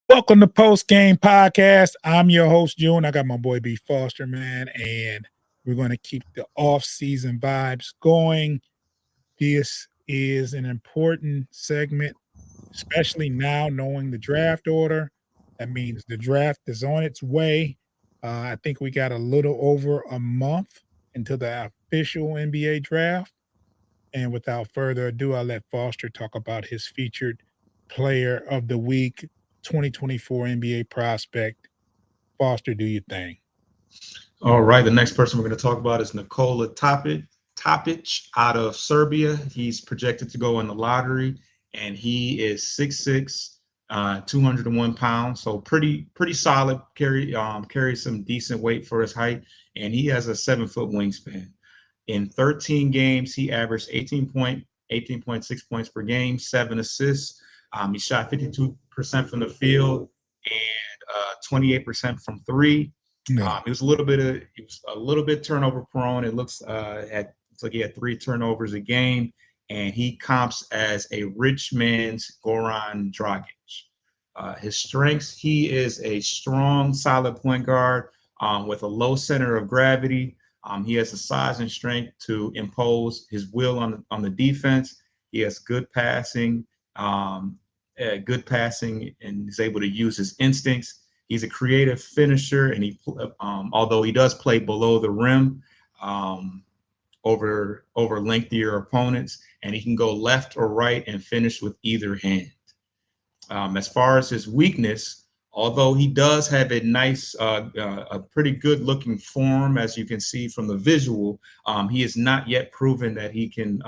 Welcome to Post Game Podcast. I'm your host, June. I got my boy B Foster, man, and we're going to keep the off-season vibes going. This is an important segment, especially now knowing the draft order. That means the draft is on its way. I think we got a little over a month until the official NBA draft. And without further ado, I'll let Foster talk about his featured player of the week, 2024 NBA prospect. Foster, do your thing. All right, the next person we're going to talk about is Nikola Topic out of Serbia. He's projected to go in the lottery, and he is 6'6", 201 pounds, so pretty solid. Carries some decent weight for his height, and he has a 7-foot wingspan. In 13 games, he averaged 18.6 points per game, 7 assists. He shot 52% from the field and 28% from three. He was a little bit turnover prone. It looks like he had 3 turnovers a game, and he comps as a rich man's Goran Dragic. His strengths: he is a strong, solid point guard with a low center of gravity. He has the size and strength to impose his will on the defense. He has good passing, and is able to use his instincts. He's a creative finisher, and although he does play below the rim, over lengthier opponents, and he can go left or right and finish with either hand. As far as his weakness, although he does have a nice, a pretty good looking form, as you can see from the visual, he has not yet proven that he can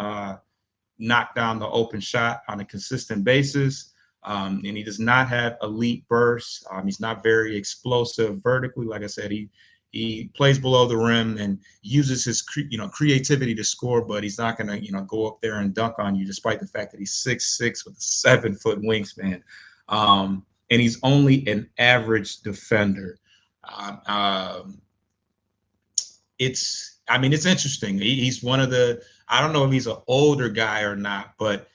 knock down the open shot on a consistent basis. And he does not have elite bursts. He's not very explosive vertically. Like I said, he plays below the rim and uses his creativity to score, but he's not going to go up there and dunk on you, despite the fact that he's 6'6" with a 7-foot wingspan. And he's only an average defender. It's interesting. He's one of the, I don't know if he's an older guy or not, but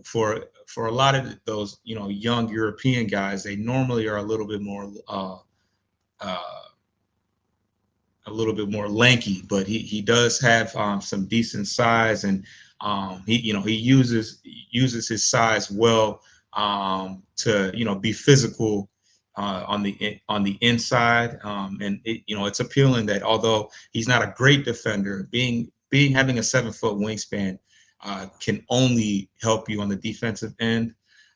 for a lot of those young European guys, they normally are a little bit more lanky, but he does have some decent size, and he uses his size well to be physical on the inside, and it's appealing that although he's not a great defender, having a 7-foot wingspan can only help you on the defensive end.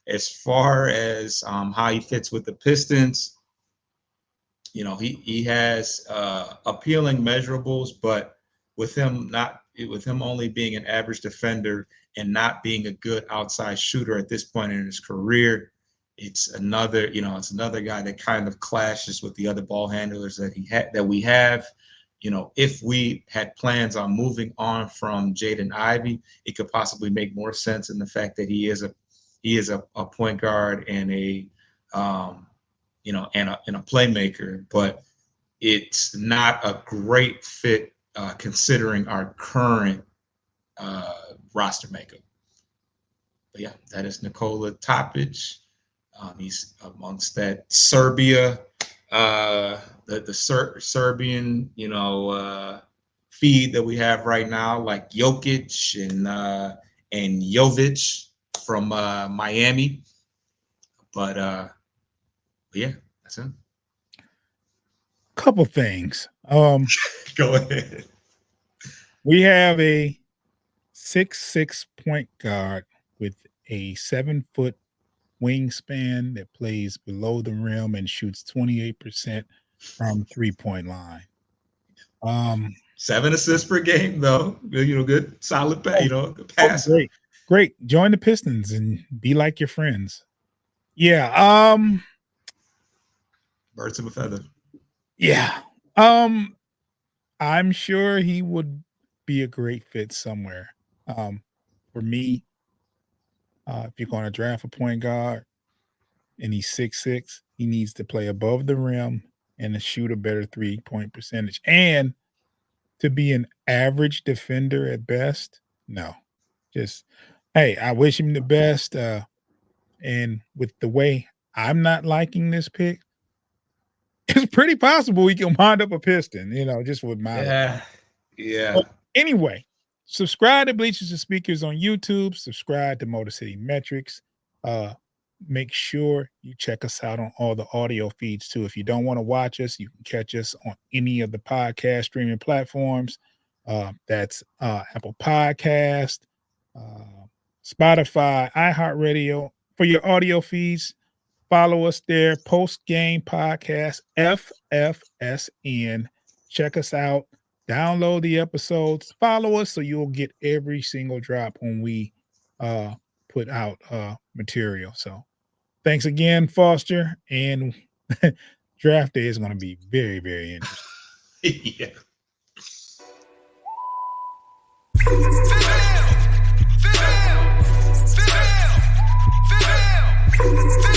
As far as how he fits with the Pistons, he has appealing measurables, but with him only being an average defender and not being a good outside shooter at this point in his career, it's another guy that kind of clashes with the other ball handlers that we have. If we had plans on moving on from Jaden Ivey, it could possibly make more sense in the fact that he is a point guard and a playmaker, but it's not a great fit considering our current roster makeup. But yeah, that is Nikola Topic. He's amongst that Serbia. The Serbian, feed that we have right now, like Jokic and Jovic from Miami. But yeah, that's him. Couple things. Go ahead. We have a 6'6" point guard with a 7-foot wingspan that plays below the rim and shoots 28% from 3-point line. 7 assists per game, though. Good solid pay, good pass. Great. Great. Join the Pistons and be like your friends. Yeah. Birds of a feather. Yeah. I'm sure he would be a great fit somewhere. For me, if you're going to draft a point guard and he's 6'6", he needs to play above the rim and to shoot a better 3-point percentage. And to be an average defender at best, no. Just, hey, I wish him the best. And with the way I'm not liking this pick, it's pretty possible he can wind up a Piston, just with my Yeah. Yeah. But anyway, subscribe to Bleachers and Speakers on YouTube. Subscribe to Motor City Metrics. Make sure you check us out on all the audio feeds too. If you don't want to watch us, you can catch us on any of the podcast streaming platforms. That's Apple Podcast, Spotify, iHeartRadio. For your audio feeds, follow us there. Post Game Podcast, FFSN. Check us out. Download the episodes. Follow us so you'll get every single drop when we put out material. So thanks again, Foster. And draft day is going to be very, very interesting. Yeah. Female.